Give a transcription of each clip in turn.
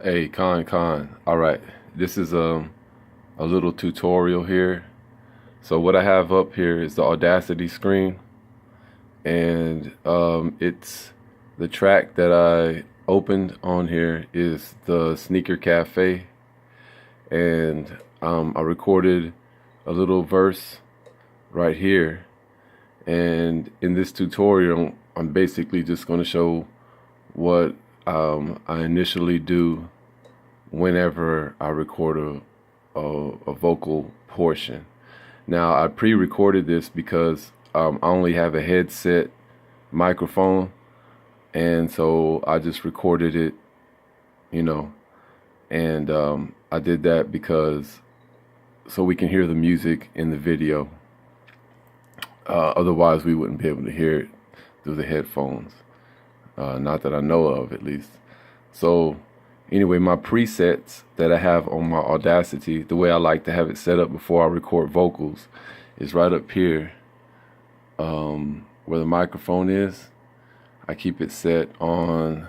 Hey, Con. All right, this is a little tutorial here. So what I have up here is the Audacity screen, and it's the track that I opened on here is the Sneaker Cafe, and I recorded a little verse right here. And in this tutorial, I'm basically just going to show what I initially do whenever I record a vocal portion. Now, I pre-recorded this because I only have a headset microphone, and so I just recorded it, you know, and I did that because so we can hear the music in the video. Otherwise, we wouldn't be able to hear it through the headphones. Not that I know of, at least. So anyway, my presets that I have on my Audacity, the way I like to have it set up before I record vocals, is right up here where the microphone is. I keep it set on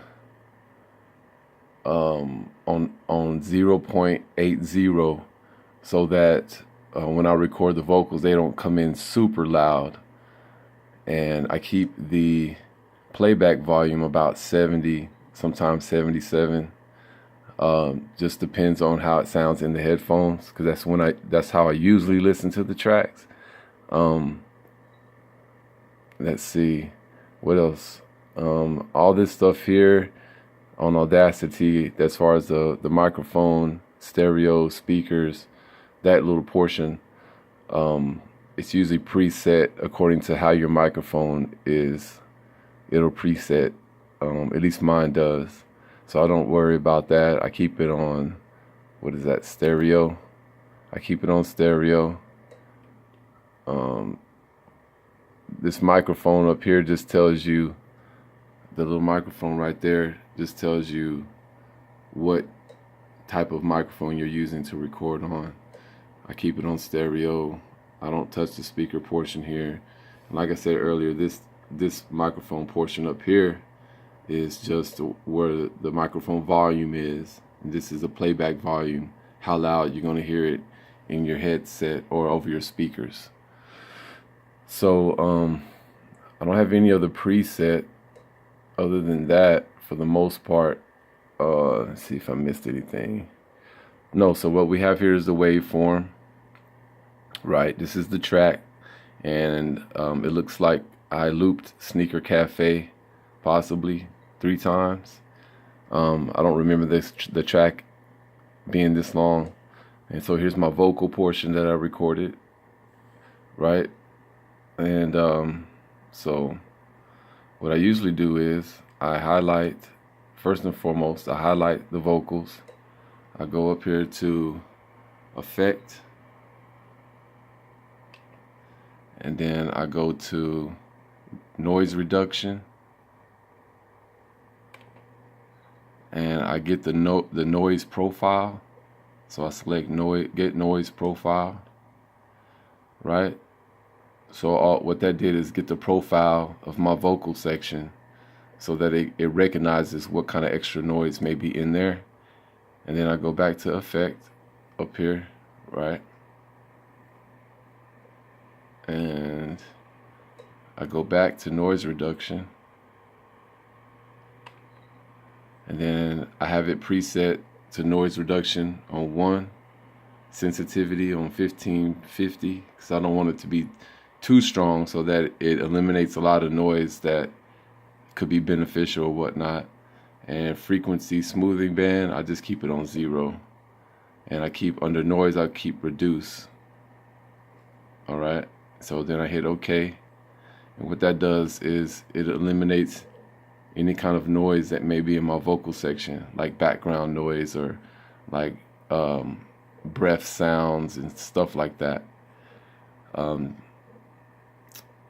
0.80 so that when I record the vocals, they don't come in super loud. And I keep the playback volume about 70, sometimes 77. Just depends on how it sounds in the headphones, because that's how I usually listen to the tracks. Let's see, what else? All this stuff here on Audacity, as far as the microphone, stereo, speakers, that little portion, it's usually preset according to how your microphone is. It'll preset, at least mine does. So I don't worry about that. I keep it on, what is that, stereo? I keep it on stereo. This microphone up here just tells you, the little microphone right there just tells you what type of microphone you're using to record on. I keep it on stereo. I don't touch the speaker portion here. And like I said earlier, this microphone portion up here is just where the microphone volume is. And this is the playback volume, how loud you're going to hear it in your headset or over your speakers. So I don't have any other preset other than that for the most part. Let's see if I missed anything. No, so what we have here is the waveform. Right, this is the track, and it looks like I looped Sneaker Cafe possibly 3 times. I don't remember the track being this long. And so here's my vocal portion that I recorded, right? And so what I usually do is I highlight, first and foremost, I highlight the vocals. I go up here to Effect, and then I go to Noise Reduction, and I get the noise profile. So I select get noise profile, right? So what that did is get the profile of my vocal section so that it recognizes what kind of extra noise may be in there. And then I go back to Effect up here, right? And I go back to Noise Reduction, and then I have it preset to Noise Reduction on 1, sensitivity on 1550, because I don't want it to be too strong so that it eliminates a lot of noise that could be beneficial or whatnot. And frequency smoothing band, I just keep it on 0. And I keep under noise, I keep reduce. All right, so then I hit OK. And what that does is it eliminates any kind of noise that may be in my vocal section, like background noise or like breath sounds and stuff like that.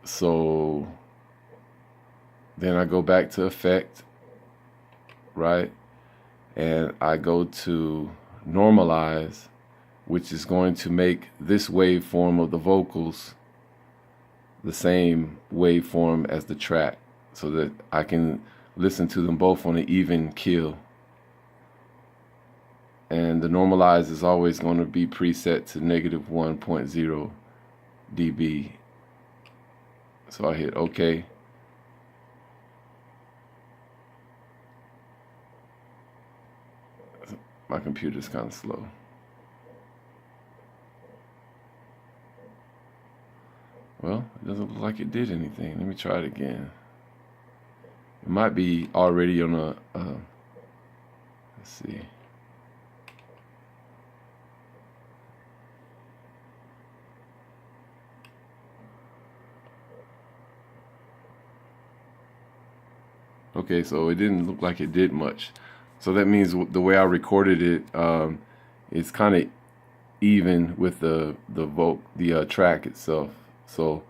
So then I go back to Effect, right? And I go to Normalize, which is going to make this waveform of the vocals the same waveform as the track, so that I can listen to them both on an even keel. and the normalize is always going to be preset to -1.0 dB. So I hit OK. My computer's kind of slow. Well, it doesn't look like it did anything. Let me try it again. It might be already on a, let's see. Okay, so it didn't look like it did much. So that means the way I recorded it, it's kind of even with the track itself. So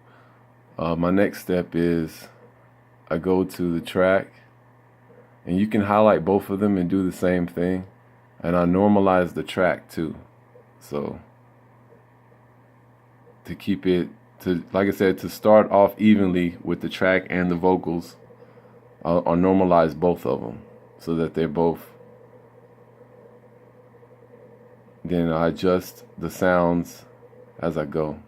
my next step is I go to the track, and you can highlight both of them and do the same thing, and I normalize the track too. So to keep it to, like I said, to start off evenly with the track and the vocals, I'll normalize both of them so that they're both. Then I adjust the sounds as I go.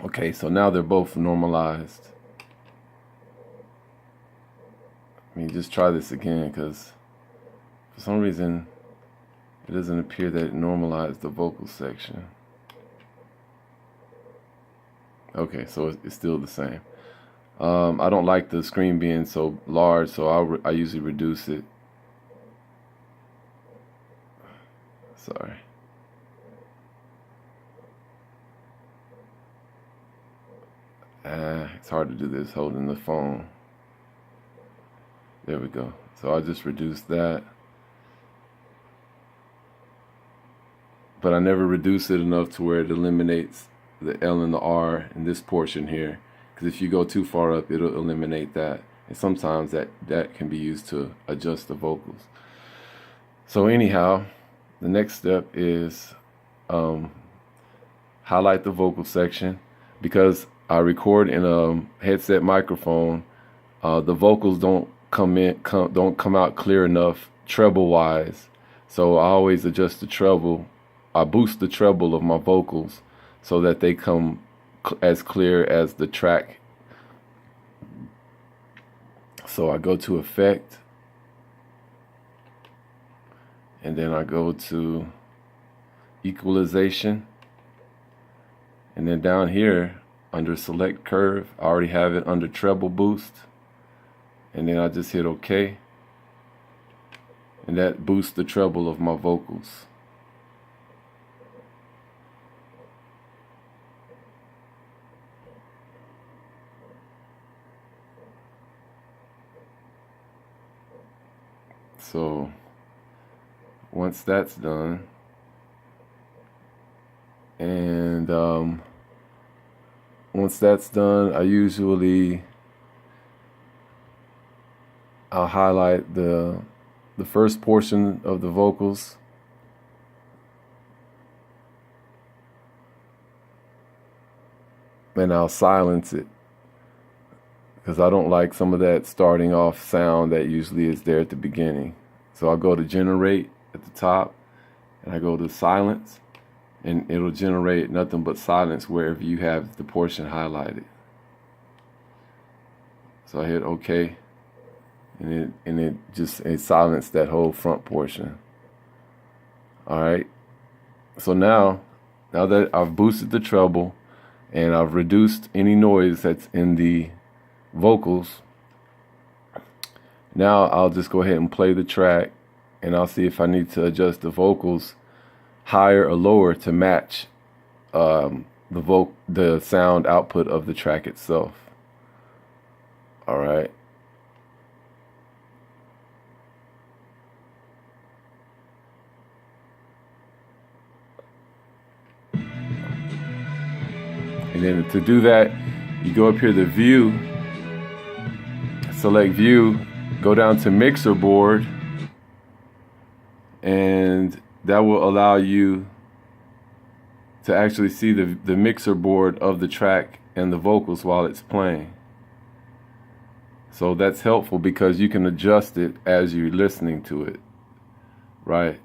Okay, so now they're both normalized. Let me just try this again, because for some reason it doesn't appear that it normalized the vocal section. Okay, so it's still the same. I don't like the screen being so large, so I usually reduce it. Sorry. It's hard to do this holding the phone. There we go. So I just reduce that. But I never reduce it enough to where it eliminates the L and the R in this portion here. Because if you go too far up, it'll eliminate that. And sometimes that can be used to adjust the vocals. So anyhow, the next step is highlight the vocal section. Because I record in a headset microphone, the vocals don't come out clear enough treble wise. So I always adjust the treble. I boost the treble of my vocals so that they come as clear as the track. So I go to Effect, and then I go to Equalization, and then down here under Select Curve, I already have it under Treble Boost, and then I just hit OK, and that boosts the treble of my vocals. So once that's done, and once that's done, I'll highlight the first portion of the vocals, and I'll silence it, because I don't like some of that starting off sound that usually is there at the beginning. So I'll go to Generate at the top, and I go to Silence, and it'll generate nothing but silence wherever you have the portion highlighted. So I hit OK, and it silenced that whole front portion. Alright, so now that I've boosted the treble and I've reduced any noise that's in the vocals, now I'll just go ahead and play the track, and I'll see if I need to adjust the vocals higher or lower to match the sound output of the track itself. All right. And then to do that, you go up here to View, select View, go down to Mixer Board, and that will allow you to actually see the mixer board of the track and the vocals while it's playing. So that's helpful because you can adjust it as you're listening to it, right?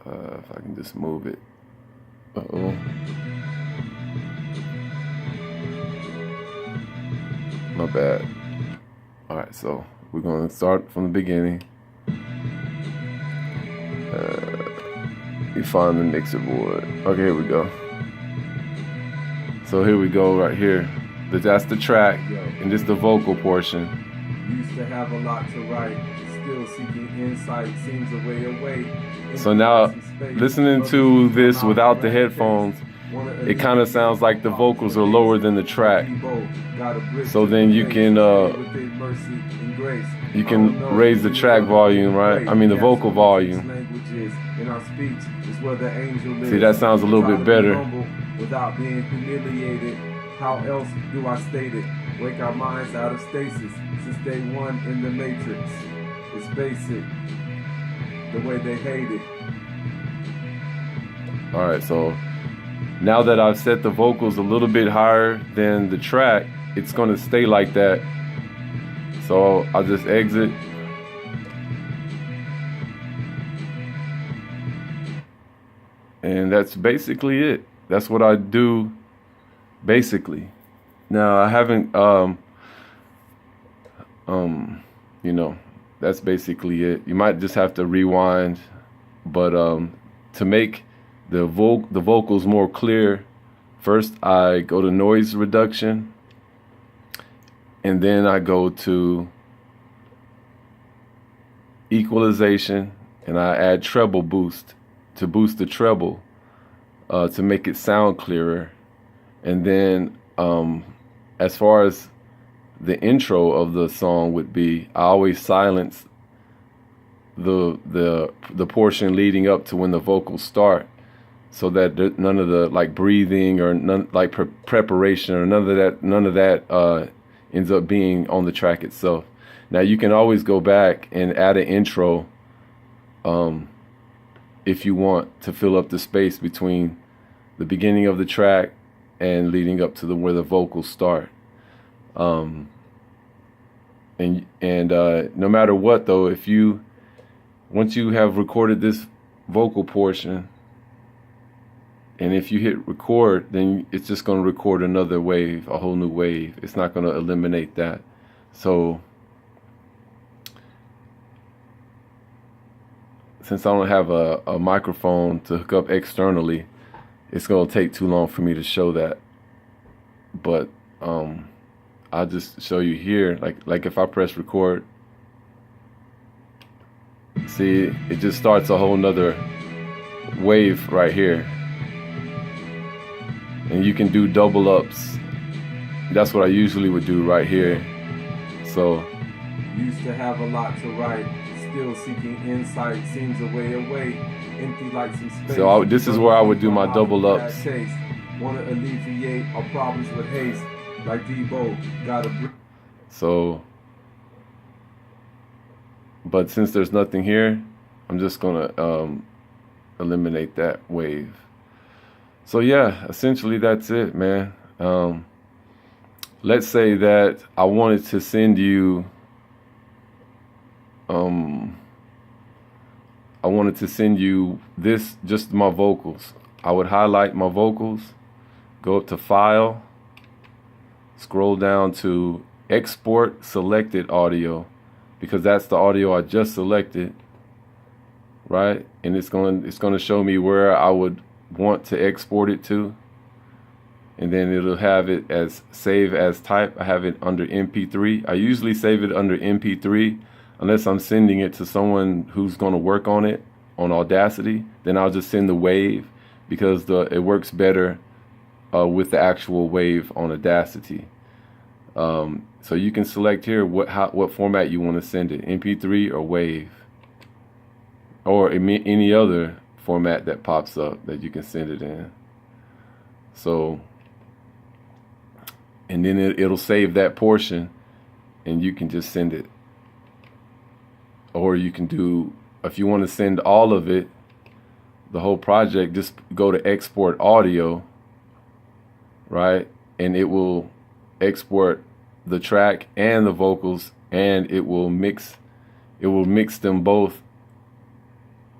If I can just move it. Uh-oh. My bad. All right, so we're going to start from the beginning. You find the mixer board. Okay, here we go. So here we go right here. That's the track, and this is the vocal portion. Used to have a lot to write, still seeking insight, seems a way away. So now, listening to this without the headphones, it kind of sounds like the vocals are lower than the track. So then you can raise the track volume, right? I mean the vocal volume. See, that sounds a little bit better. Without being humiliated, how else do I state it? Wake our minds out of stasis since day one in the matrix. It's basic, the way they hate it. All right, so now that I've set the vocals a little bit higher than the track, it's going to stay like that. So I'll just exit. And that's basically it. That's what I do, basically. Now I haven't, you know, that's basically it. You might just have to rewind, but to make the vocals more clear, first I go to noise reduction, and then I go to equalization, and I add treble boost to boost the treble. To make it sound clearer. And then as far as the intro of the song would be, I always silence the portion leading up to when the vocals start, so that none of the like breathing or none like preparation or none of that ends up being on the track itself. Now you can always go back and add an intro if you want to fill up the space between the beginning of the track and leading up to where the vocals start. And no matter what though, once you have recorded this vocal portion, and if you hit record, then it's just going to record another wave, a whole new wave. It's not going to eliminate that. So since I don't have a microphone to hook up externally, it's going to take too long for me to show that. But I'll just show you here, like if I press record, see, it just starts a whole nother wave right here. And you can do double ups. That's what I usually would do right here. So used to have a lot to write, still seeking insight, seems a way away, empty like some space. So this is where I would do my double ups. Want to alleviate our problems with haste, like Debo, gotta. So, but since there's nothing here, I'm just gonna eliminate that wave. So yeah, essentially that's it, man. Let's say that I wanted to send you this, just my vocals. I would highlight my vocals, go up to File, scroll down to Export Selected Audio, because that's the audio I just selected, right? And it's going to show me where I would want to export it to, and then it'll have it as save as type. I have it under MP3. I usually save it under MP3 unless I'm sending it to someone who's going to work on it on Audacity. Then I'll just send the wave, because it works better with the actual wave on Audacity. So you can select here what format you want to send it, MP3 or wave, or any other format that pops up that you can send it in. So, and then it'll save that portion, and you can just send it. Or you can do, if you want to send all of it, the whole project, just go to Export Audio, right? And it will export the track and the vocals, and it will mix them both,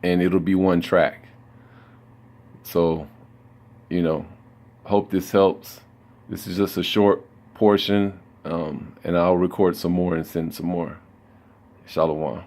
and it'll be one track. So, you know, hope this helps. This is just a short portion, and I'll record some more and send some more. Shalom.